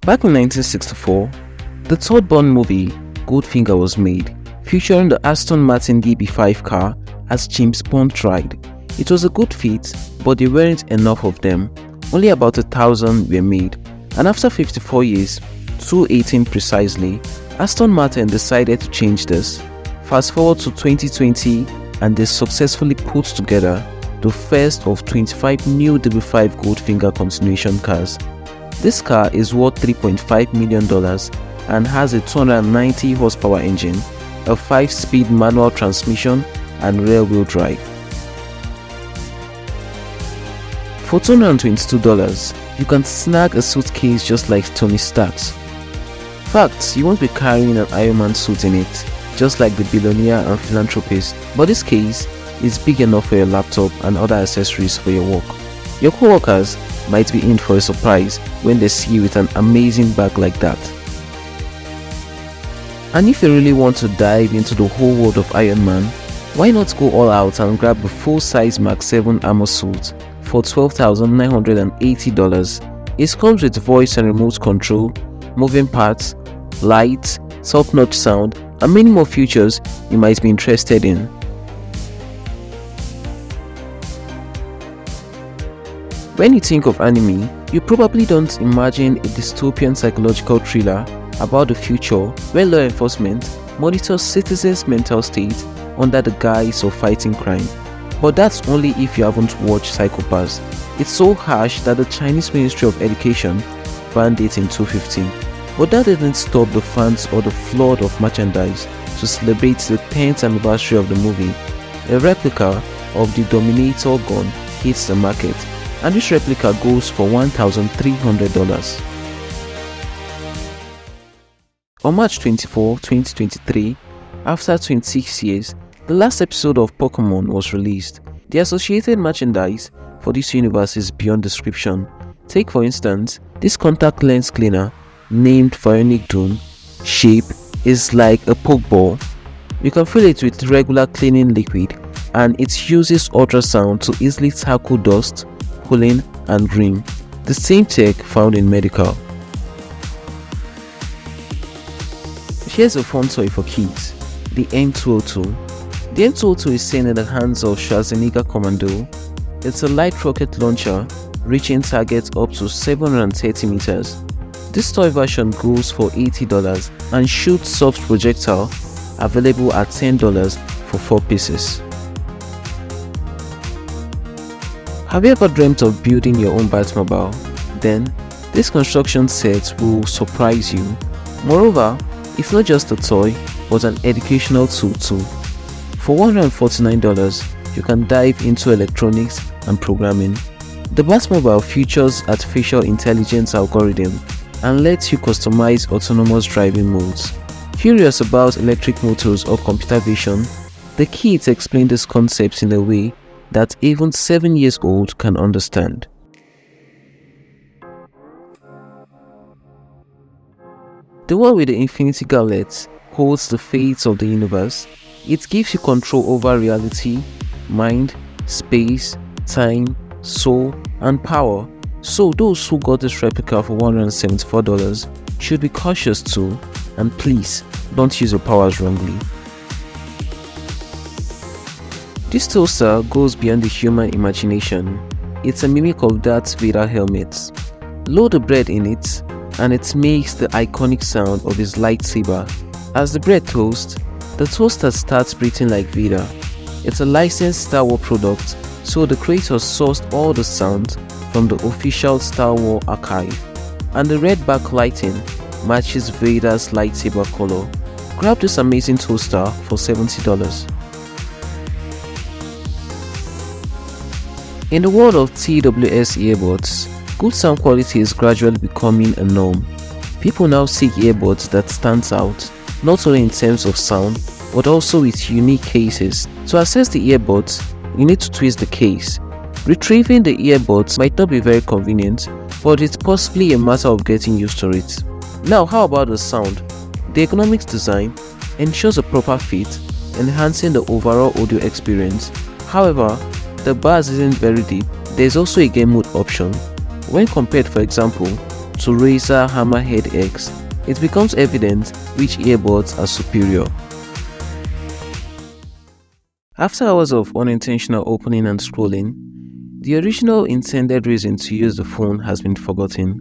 Back in 1964, the third Bond movie, Goldfinger, was made, featuring the Aston Martin DB5 car as James Bond tried. It was a good fit, but there weren't enough of them. Only about 1,000 were made, and after 54 years, 2018 precisely, Aston Martin decided to change this. Fast forward to 2020, and they successfully put together the first of 25 new DB5 Goldfinger continuation cars. This car is worth $3.5 million and has a 290 horsepower engine, a 5-speed manual transmission, and rear-wheel drive. For $222, you can snag a suitcase just like Tony Stark's. Fact, you won't be carrying an Iron Man suit in it, just like the billionaire and philanthropist, but this case is big enough for your laptop and other accessories for your work. Your co-workers might be in for a surprise when they see you with an amazing bag like that. And if you really want to dive into the whole world of Iron Man, why not go all out and grab the full-size Mark 7 armor suit for $12,980. It comes with voice and remote control, moving parts, lights, top-notch sound, and many more features you might be interested in. When you think of anime, you probably don't imagine a dystopian psychological thriller about the future where law enforcement monitors citizens' mental state under the guise of fighting crime. But that's only if you haven't watched Psycho-Pass. It's so harsh that the Chinese Ministry of Education banned it in 2015. But that didn't stop the fans or the flood of merchandise to celebrate the 10th anniversary of the movie. A replica of the Dominator gun hits the market, and this replica goes for $1,300. On March 24, 2023, after 26 years, the last episode of Pokemon was released. The associated merchandise for this universe is beyond description. Take for instance, this contact lens cleaner named Bionic Dune shape is like a pokeball. You can fill it with regular cleaning liquid, and it uses ultrasound to easily tackle dust, cooling, and green, the same tech found in medical. Here's a fun toy for kids, the M202. The M202 is seen in the hands of Schwarzenegger Commando. It's a light rocket launcher reaching targets up to 730 meters. This toy version goes for $80 and shoots soft projectile, available at $10 for 4 pieces. Have you ever dreamt of building your own Batmobile? Then, this construction set will surprise you. Moreover, it's not just a toy, but an educational tool too. For $149, you can dive into electronics and programming. The Batmobile features artificial intelligence algorithm and lets you customize autonomous driving modes. Curious about electric motors or computer vision? The key to explain these concepts in a way that even 7 years old can understand. The one with the infinity gauntlet holds the fates of the universe. It gives you control over reality, mind, space, time, soul, and power. So those who got this replica for $174 should be cautious too, and please don't use your powers wrongly. This toaster goes beyond the human imagination. It's a mimic of Darth Vader helmet. Load the bread in it, and it makes the iconic sound of his lightsaber. As the bread toasts, the toaster starts breathing like Vader. It's a licensed Star Wars product, so the creators sourced all the sounds from the official Star Wars archive, and the red backlighting matches Vader's lightsaber color. Grab this amazing toaster for $70. In the world of TWS earbuds, good sound quality is gradually becoming a norm. People now seek earbuds that stands out, not only in terms of sound, but also with unique cases. To access the earbuds, you need to twist the case. Retrieving the earbuds might not be very convenient, but it's possibly a matter of getting used to it. Now, how about the sound? The ergonomics design ensures a proper fit, enhancing the overall audio experience. However, the bass isn't very deep. There's also a game mode option. When compared, for example, to Razer Hammerhead X, it becomes evident which earbuds are superior. After hours of unintentional opening and scrolling, the original intended reason to use the phone has been forgotten.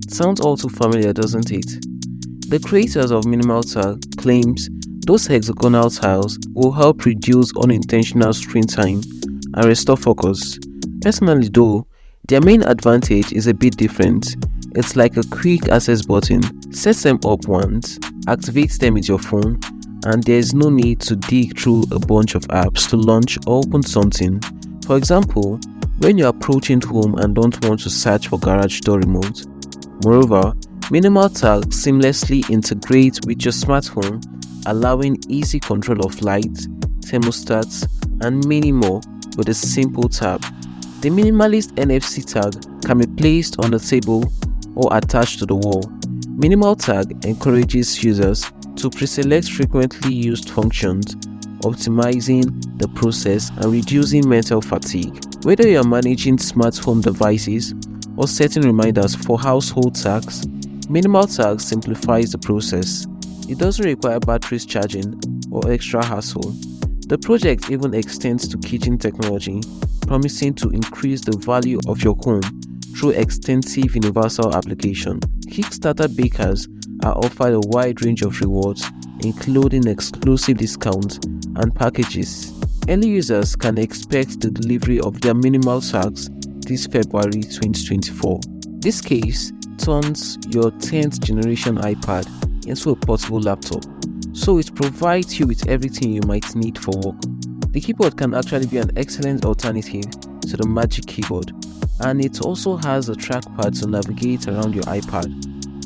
Sounds all too familiar, doesn't it? The creators of Minimal Tag claims those hexagonal tiles will help reduce unintentional screen time and restore focus. Personally though, their main advantage is a bit different. It's like a quick access button. Set them up once, activate them with your phone, and there is no need to dig through a bunch of apps to launch or open something. For example, when you're approaching home and don't want to search for garage door remote. Moreover, Minimal Tag seamlessly integrates with your smartphone, allowing easy control of lights, thermostats, and many more with a simple tap. The minimalist NFC tag can be placed on the table or attached to the wall. Minimal Tag encourages users to pre-select frequently used functions, optimizing the process and reducing mental fatigue. Whether you are managing smart home devices or setting reminders for household tasks, Minimal Tag simplifies the process. It doesn't require batteries charging or extra hassle. The project even extends to kitchen technology, promising to increase the value of your home through extensive universal application. Kickstarter bakers are offered a wide range of rewards, including exclusive discounts and packages. Early users can expect the delivery of their Minimal Tags this February 2024. This case turns your 10th generation iPad into a portable laptop, so it provides you with everything you might need for work. The keyboard can actually be an excellent alternative to the Magic Keyboard, and it also has a trackpad to navigate around your iPad,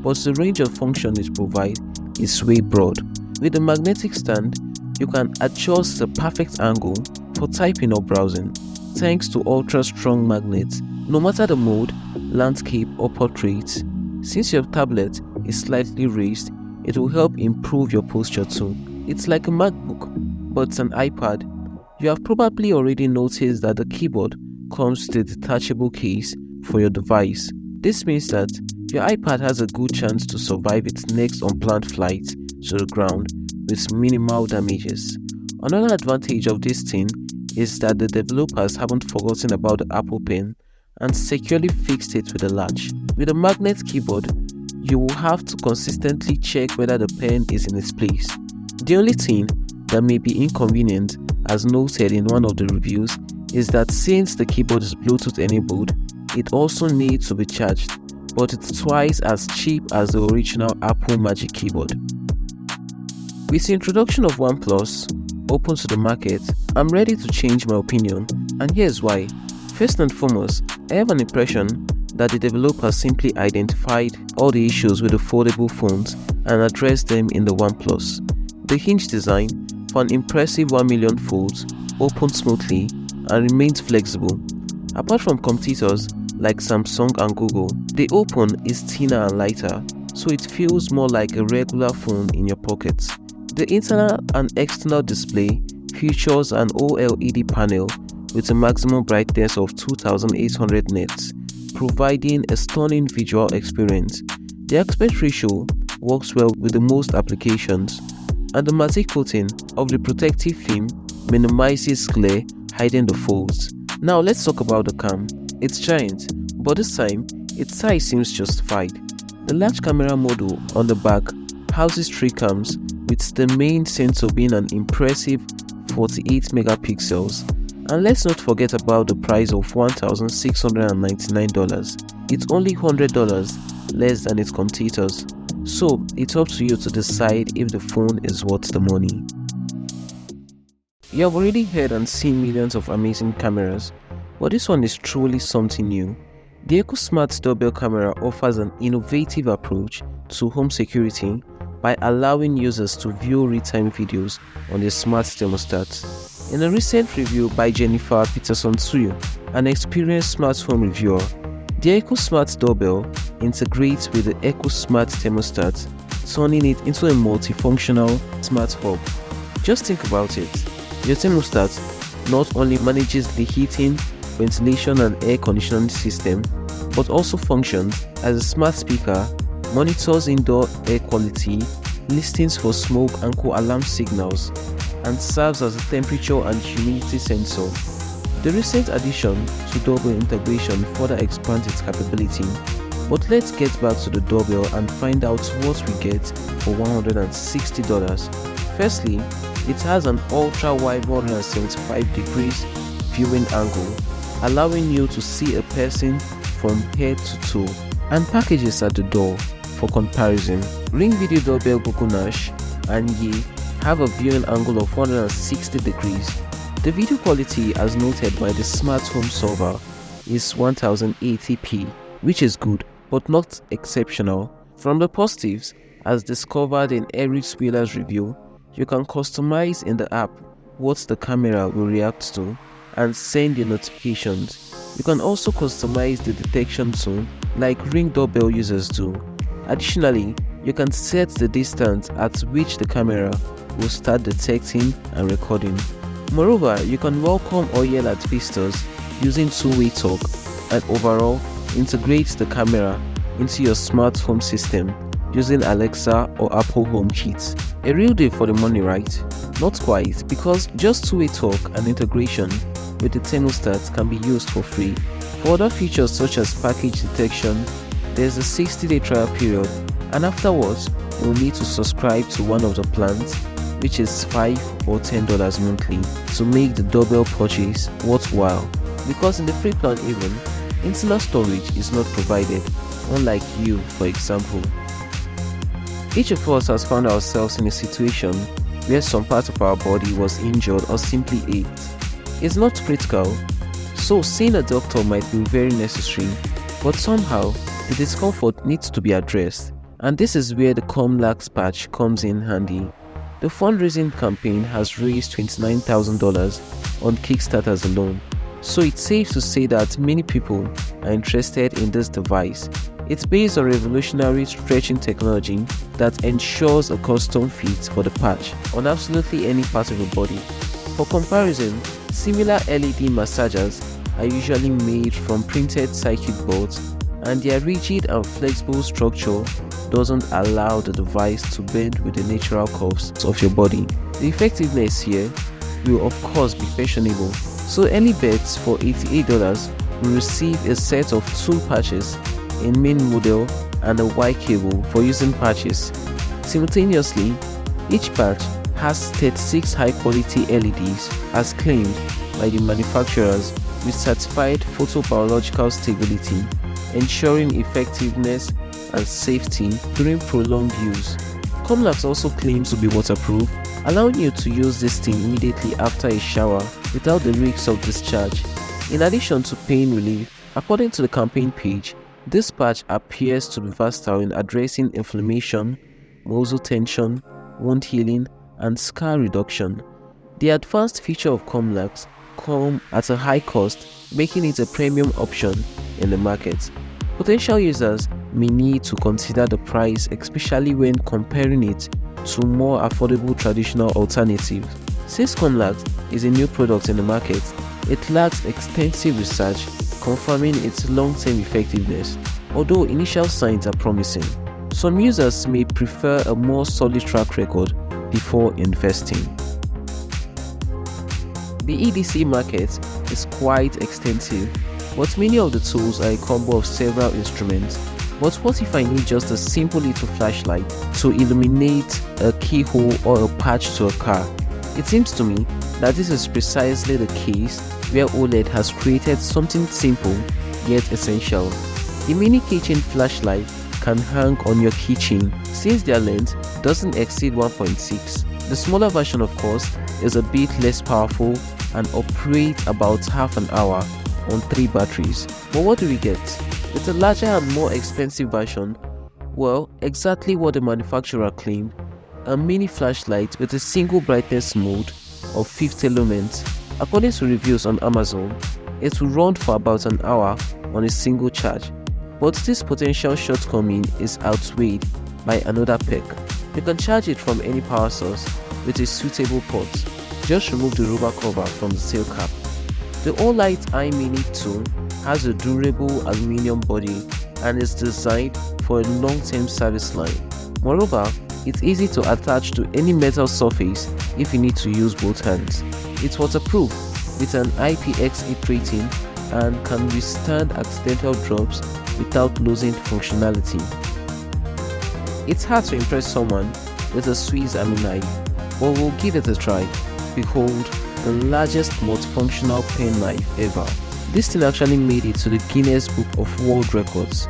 but the range of functions it provides is way broad. With the magnetic stand, you can adjust the perfect angle for typing or browsing, thanks to ultra-strong magnets, no matter the mode, landscape or portrait. Since your tablet is slightly raised, it will help improve your posture too. It's like a MacBook, but it's an iPad. You have probably already noticed that the keyboard comes with a detachable case for your device. This means that your iPad has a good chance to survive its next unplanned flight to the ground with minimal damages. Another advantage of this thing is that the developers haven't forgotten about the Apple Pen and securely fixed it with a latch. With a magnet keyboard, you will have to consistently check whether the pen is in its place. The only thing that may be inconvenient, as noted in one of the reviews, is that since the keyboard is Bluetooth enabled, it also needs to be charged, but it's twice as cheap as the original Apple Magic Keyboard. With the introduction of OnePlus open to the market, I'm ready to change my opinion, and here's why. First and foremost, I have an impression that the developers simply identified all the issues with the foldable phones and addressed them in the OnePlus. The hinge design, for an impressive 1 million folds, opens smoothly and remains flexible. Apart from competitors like Samsung and Google, the open is thinner and lighter, so it feels more like a regular phone in your pockets. The internal and external display features an OLED panel with a maximum brightness of 2800 nits, providing a stunning visual experience. The aspect ratio works well with the most applications, and the matte coating of the protective film minimizes glare, hiding the folds. Now let's talk about the cam. It's giant, but this time its size seems justified. The large camera module on the back houses 3 cams, with the main sensor being an impressive 48 megapixels. And let's not forget about the price of $1,699. It's only $100 less than its competitors. So it's up to you to decide if the phone is worth the money. You have already heard and seen millions of amazing cameras, but this one is truly something new. The EcoSmart Doorbell camera offers an innovative approach to home security by allowing users to view real-time videos on their smart thermostats. In a recent review by Jennifer Peterson-Suyu, an experienced smart home reviewer, the EcoSmart Doorbell integrates with the EcoSmart thermostat, turning it into a multifunctional smart hub. Just think about it. Your thermostat not only manages the heating, ventilation and air conditioning system, but also functions as a smart speaker, monitors indoor air quality, listens for smoke and co-alarm signals, and serves as a temperature and humidity sensor. The recent addition to doorbell integration further expands its capability, but let's get back to the doorbell and find out what we get for $160. Firstly, it has an ultra-wide 175 degrees viewing angle, allowing you to see a person from head to toe, and packages at the door. For comparison, Ring Video Doorbell Gokunash and Ye have a viewing angle of 160 degrees. The video quality, as noted by the smart home solver, is 1080p, which is good but not exceptional. From the positives, as discovered in Eric Wheeler's review, you can customize in the app what the camera will react to and send you notifications. You can also customize the detection tone like Ring doorbell users do. Additionally, you can set the distance at which the camera will start detecting and recording. Moreover, you can welcome or yell at visitors using two-way talk, and overall integrate the camera into your smart home system using Alexa or Apple HomeKit. A real deal for the money, right? Not quite, because just two-way talk and integration with the thermostat can be used for free. For other features such as package detection, there's a 60-day trial period, and afterwards you'll need to subscribe to one of the plans, which is $5 or $10 monthly, to make the doorbell purchase worthwhile. Because in the free plan even, internal storage is not provided, unlike you, for example. Each of us has found ourselves in a situation where some part of our body was injured or simply ached. It's not critical, so seeing a doctor might be very necessary, but somehow the discomfort needs to be addressed, and this is where the Comlax patch comes in handy. The fundraising campaign has raised $29,000 on Kickstarter alone, so it's safe to say that many people are interested in this device. It's based on revolutionary stretching technology that ensures a custom fit for the patch on absolutely any part of your body. For comparison, similar LED massagers are usually made from printed circuit boards, and their rigid and flexible structure doesn't allow the device to bend with the natural curves of your body. The effectiveness here will of course be fashionable, so early birds for $88 will receive a set of 2 patches in main model and a Y cable for using patches. Simultaneously, each patch has 36 high-quality LEDs as claimed by the manufacturers with certified photobiological stability, ensuring effectiveness and safety during prolonged use. Comlax also claims to be waterproof, allowing you to use this thing immediately after a shower without the risks of discharge. In addition to pain relief, according to the campaign page, this patch appears to be versatile in addressing inflammation, muscle tension, wound healing, and scar reduction. The advanced feature of Comlax come at a high cost, making it a premium option in the market. Potential users may need to consider the price, especially when comparing it to more affordable traditional alternatives. Since Comlax is a new product in the market, it lacks extensive research confirming its long-term effectiveness, although initial signs are promising. Some users may prefer a more solid track record before investing. The EDC market is quite extensive, but many of the tools are a combo of several instruments. But what if I need just a simple little flashlight to illuminate a keyhole or a patch to a car? It seems to me that this is precisely the case where OLED has created something simple yet essential. The mini kitchen flashlight can hang on your kitchen since their length doesn't exceed 1.6. The smaller version, of course, is a bit less powerful and operates about half an hour on 3 batteries. But what do we get? With a larger and more expensive version, well, exactly what the manufacturer claimed: a mini flashlight with a single brightness mode of 50 lumens. According to reviews on Amazon, it will run for about an hour on a single charge. But this potential shortcoming is outweighed by another perk. You can charge it from any power source with a suitable port. Just remove the rubber cover from the tail cap. The All-Light iMini 2 has a durable aluminum body and is designed for a long-term service life. Moreover, it's easy to attach to any metal surface if you need to use both hands. It's waterproof with an IPX8 rating and can withstand accidental drops without losing functionality. It's hard to impress someone with a Swiss Army knife, but we'll give it a try. Behold, the largest multifunctional pen knife ever. This thing actually made it to the Guinness Book of World Records.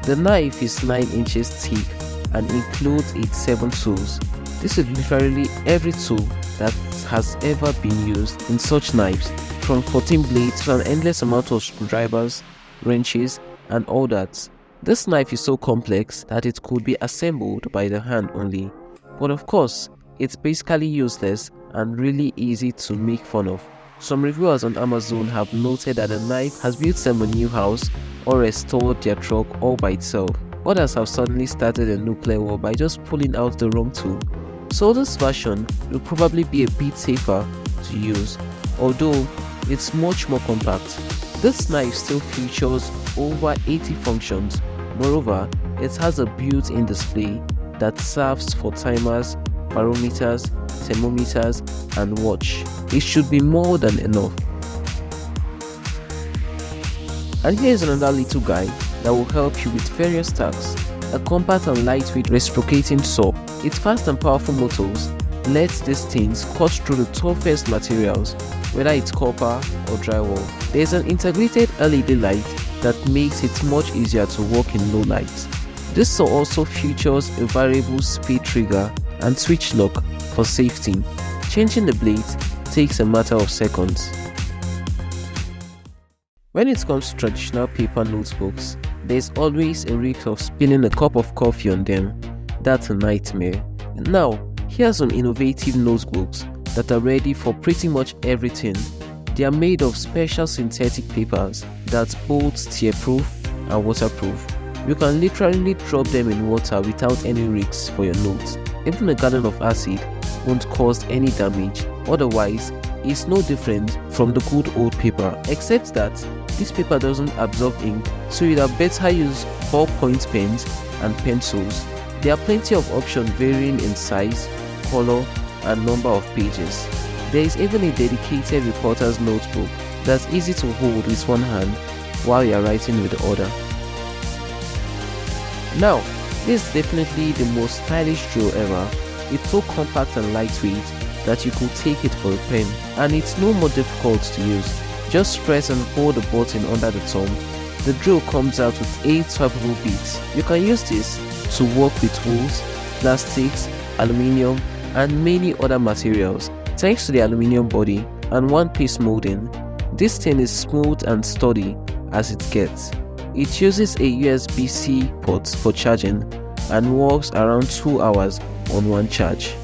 The knife is 9 inches thick and includes its 7 tools. This is literally every tool that has ever been used in such knives, from 14 blades to an endless amount of screwdrivers, wrenches, and all that. This knife is so complex that it could be assembled by the hand only, but of course, it's basically useless and really easy to make fun of. Some reviewers on Amazon have noted that the knife has built them a new house or restored their truck all by itself. Others have suddenly started a nuclear war by just pulling out the wrong tool. So this version will probably be a bit safer to use, although it's much more compact. This knife still features over 80 functions. Moreover, it has a built-in display that serves for timers, barometers, thermometers, and watch. It should be more than enough. And here's another little guide that will help you with various tasks. A compact and lightweight reciprocating saw. Its fast and powerful motors lets these things cut through the toughest materials, whether it's copper or drywall. There's an integrated LED light that makes it much easier to work in low light. This saw also features a variable speed trigger and switch lock for safety. Changing the blades takes a matter of seconds. When it comes to traditional paper notebooks, there's always a risk of spilling a cup of coffee on them. That's a nightmare. Now, here are some innovative notebooks that are ready for pretty much everything. They are made of special synthetic papers that's both tear-proof and waterproof. You can literally drop them in water without any risks for your notes. Even a gallon of acid won't cause any damage. Otherwise, it's no different from the good old paper, except that this paper doesn't absorb ink, so you'd have better use ballpoint pens and pencils. There are plenty of options varying in size, color, and number of pages. There is even a dedicated reporter's notebook that's easy to hold with one hand while you're writing with the other. Now, this is definitely the most stylish drill ever. It's so compact and lightweight that you could take it for a pen, and it's no more difficult to use. Just press and hold the button under the thumb. The drill comes out with 8 swappable bits. You can use this to work with wools, plastics, aluminium, and many other materials. Thanks to the aluminium body and one-piece molding, this thing is smooth and sturdy as it gets. It uses a USB-C port for charging and works around 2 hours on one charge.